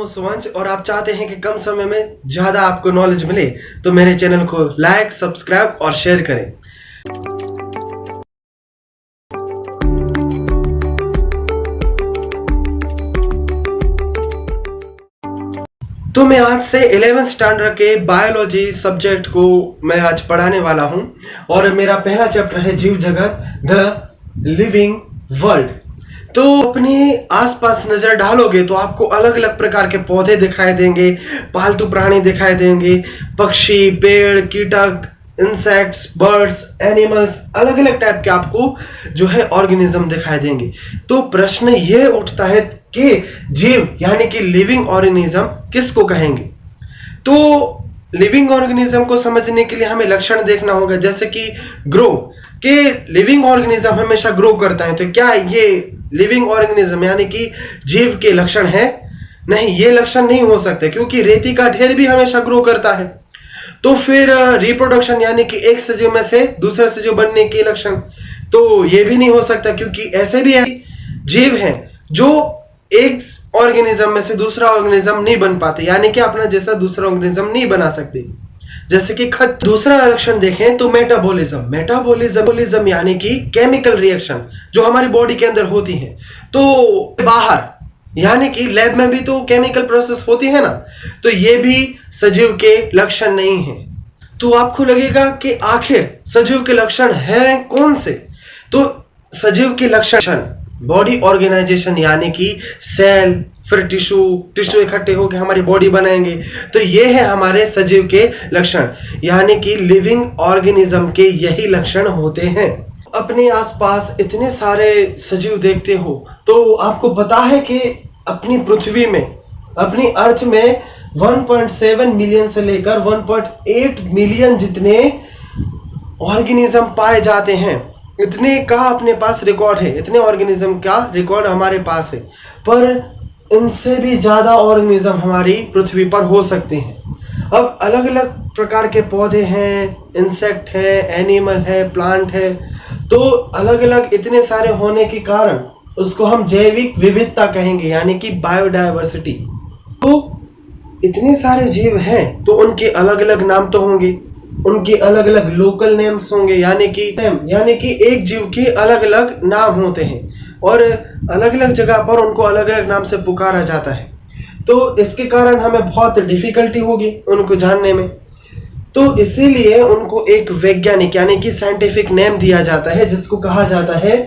सुवंश और आप चाहते हैं कि कम समय में ज़्यादा आपको नॉलेज मिले तो मेरे चैनल को लाइक, सब्सक्राइब और शेयर करें। तो मैं आज से 11th स्टैंडर्ड के बायोलॉजी सब्जेक्ट को मैं आज पढ़ाने वाला हूं और मेरा पहला चैप्टर है जीव जगत, द लिविंग वर्ल्ड। तो अपने आसपास नजर डालोगे तो आपको अलग अलग प्रकार के पौधे दिखाई देंगे, पालतू प्राणी दिखाई देंगे, पक्षी, पेड़, कीटक, इंसेक्ट्स, बर्ड्स, एनिमल्स, अलग अलग टाइप के आपको जो है ऑर्गेनिज्म दिखाई देंगे। तो प्रश्न ये उठता है कि जीव यानी कि लिविंग ऑर्गेनिज्म किसको कहेंगे। तो लिविंग ऑर्गेनिज्म को समझने के लिए हमें लक्षण देखना होगा, जैसे कि ग्रो के लिविंग ऑर्गेनिज्म हमेशा ग्रो करता है। तो क्या ये लिविंग ऑर्गेनिज्म यानी कि जीव के लक्षण है? नहीं, ये लक्षण नहीं हो सकते, क्योंकि रेती का ढेर भी हमेशा ग्रो करता है। तो फिर रिप्रोडक्शन यानी कि एक सजीव में से दूसरा सजीव बनने के लक्षण, तो ये भी नहीं हो सकता, क्योंकि ऐसे भी जीव हैं जो एक ऑर्गेनिज्म में से दूसरा ऑर्गेनिज्म नहीं बन पाते, यानी कि अपना जैसा दूसरा ऑर्गेनिज्म नहीं बना सकते, जैसे कि खत। दूसरा लक्षण देखें तो मेटाबॉलिज्म यानी कि केमिकल रिएक्शन जो हमारी बॉडी के अंदर होती है। तो बाहर यानी कि लैब में भी तो केमिकल प्रोसेस होती है ना, तो ये भी सजीव के लक्षण नहीं है। तो आपको लगेगा कि आखिर सजीव के लक्षण हैं कौन से? तो सजीव के लक्षण बॉडी ऑर्गेनाइजेशन यानी कि सेल, फिर टिश्यू इकट्ठे होकर हमारी बॉडी बनाएंगे। तो ये है हमारे सजीव के लक्षण, यानी कि लिविंग ऑर्गेनिज्म के यही लक्षण होते हैं। अपने आसपास इतने सारे सजीव देखते हो तो आपको पता है कि अपनी पृथ्वी में, अपनी अर्थ में 1.7 मिलियन से लेकर 1.8 मिलियन जितने ऑर्गेनिज्म पाए जाते हैं। इतने का अपने पास रिकॉर्ड है, इतने ऑर्गेनिज्म का रिकॉर्ड हमारे पास है, पर इनसे भी ज्यादा ऑर्गेनिज्म हमारी पृथ्वी पर हो सकते हैं। अब अलग अलग प्रकार के पौधे हैं, इंसेक्ट है, एनिमल है, प्लांट है, तो अलग अलग इतने सारे होने के कारण उसको हम जैविक विविधता कहेंगे, यानी कि बायोडायवर्सिटी। तो इतने सारे जीव हैं तो उनके अलग अलग नाम तो होंगे, उनके अलग अलग लोकल नेम्स होंगे, यानी कि एक जीव के अलग अलग नाम होते हैं और अलग अलग जगह पर उनको अलग अलग नाम से पुकारा जाता है। तो इसके कारण हमें बहुत डिफिकल्टी होगी उनको जानने में। तो इसीलिए उनको एक वैज्ञानिक यानी कि साइंटिफिक नेम दिया जाता है, जिसको कहा जाता है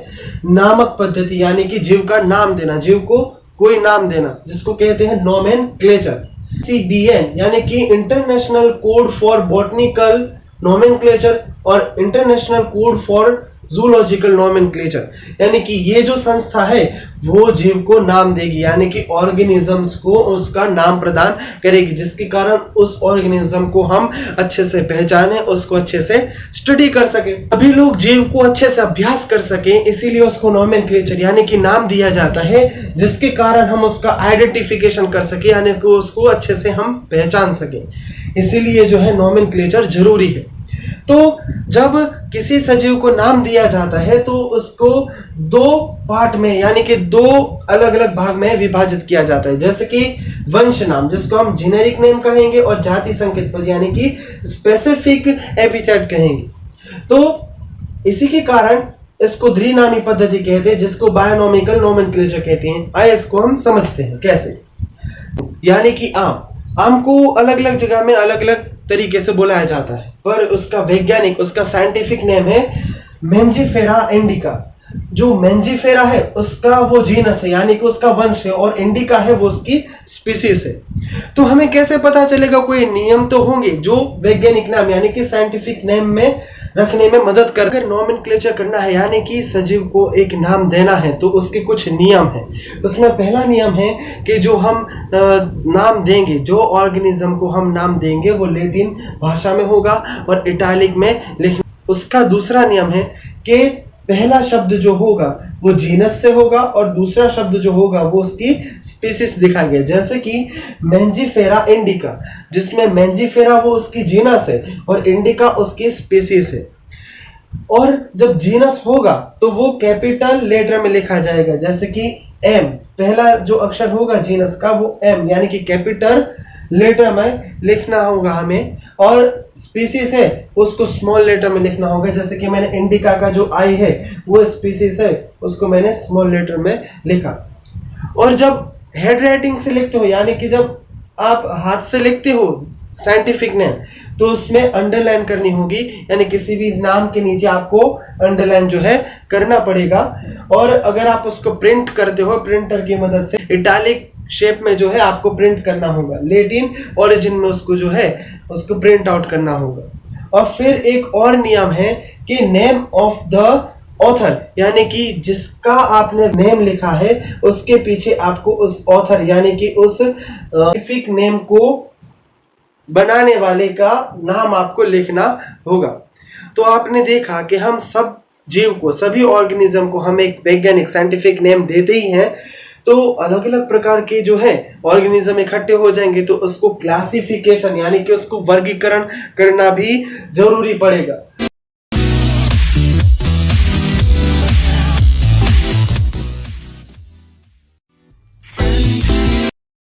नामक पद्धति, यानी कि जीव का नाम देना, जीव को कोई नाम देना, जिसको कहते हैं नोमेनक्लेचर। ICBN यानी कि international code for botanical nomenclature और international code for zoological nomenclature, यानी कि ये जो संस्था है वो जीव को नाम देगी, यानी कि ऑर्गेनिजम्स को उसका नाम प्रदान करेगी, जिसके कारण उस ऑर्गेनिज्म को हम अच्छे से पहचाने, उसको अच्छे से स्टडी कर सके, सभी लोग जीव को अच्छे से अभ्यास कर सके। इसीलिए उसको नोमेनक्लेचर यानी कि नाम दिया जाता है, जिसके कारण हम उसका आइडेंटिफिकेशन कर सके, यानी कि उसको अच्छे से हम पहचान सके। इसीलिए जो है नोमेनक्लेचर जरूरी है। तो जब किसी सजीव को नाम दिया जाता है तो उसको दो पार्ट में यानी कि दो अलग अलग भाग में विभाजित किया जाता है, जैसे कि वंश नाम, जिसको हम जेनेरिक नेम कहेंगे, और जाति संकेत पद यानी कि स्पेसिफिक एपिथेट कहेंगे। तो इसी के कारण इसको द्विनामी पद्धति कहते हैं, जिसको बायोनॉमिकल नोमेनक्लेचर कहते हैं। आइए इसको हम समझते हैं कैसे। यानी कि आम को अलग अलग जगह में अलग अलग तरीके से बुलाया जाता है, पर उसका वैज्ञानिक, उसका साइंटिफिक नेम है मेंजिफेरा इंडिका। जो मेंजिफेरा है उसका वो जीनस है, यानी कि उसका वंश है, और इंडिका है वो उसकी स्पीसीज है। तो हमें कैसे पता चलेगा? कोई नियम तो होंगे जो वैज्ञानिक नाम यानी कि साइंटिफिक नेम में रखने में मदद कर। अगर नोमेनक्लेचर करना है यानी कि सजीव को एक नाम देना है तो उसके कुछ नियम हैं। उसमें पहला नियम है कि जो हम नाम देंगे, जो ऑर्गेनिज्म को हम नाम देंगे वो लैटिन भाषा में होगा और इटैलिक में लिखना। उसका दूसरा नियम है कि पहला शब्द जो होगा वो जीनस से होगा और दूसरा शब्द जो होगा वो उसकी स्पीसीज दिखा गया, जैसे कि मेंजिफेरा इंडिका, जिसमें मेंजिफेरा वो उसकी जीनस है और इंडिका उसकी स्पीसीज है। और जब जीनस होगा तो वो कैपिटल लेटर में लिखा जाएगा, जैसे कि एम, पहला जो अक्षर होगा जीनस का वो एम यानी कि कैपिटल लेटर में लिखना होगा हमें, और स्पीसीज है उसको स्मॉल लेटर में लिखना होगा। जैसे कि मैंने इंडिका का जो आई है वो स्पीसीज है, उसको मैंने स्मॉल लेटर में लिखा। और जब हेड राइटिंग से लिखते हो यानी कि जब आप हाथ से लिखते हो साइंटिफिक नेम, तो उसमें अंडरलाइन करनी होगी, यानी किसी भी नाम के नीचे आपको अंडरलाइन जो है करना पड़ेगा। और अगर आप उसको प्रिंट करते हो प्रिंटर की मदद से, इटैलिक शेप में जो है आपको प्रिंट करना होगा, लैटिन ओरिजिन में उसको जो है उसको प्रिंट आउट करना होगा। और फिर एक और नियम है कि नेम ऑफ द ऑथर, यानी कि जिसका आपने नेम लिखा है उसके पीछे आपको उस ऑथर यानी कि उस साइंटिफिक नेम को बनाने वाले का नाम आपको लिखना होगा। तो आपने देखा कि हम सब जीव को, सभी ऑर्गेनिज्म को हम एक वैज्ञानिक साइंटिफिक नेम देते ही हैं। तो अलग अलग प्रकार के जो है ऑर्गेनिज्म इकट्ठे हो जाएंगे तो उसको क्लासिफिकेशन यानी कि उसको वर्गीकरण करना भी जरूरी पड़ेगा।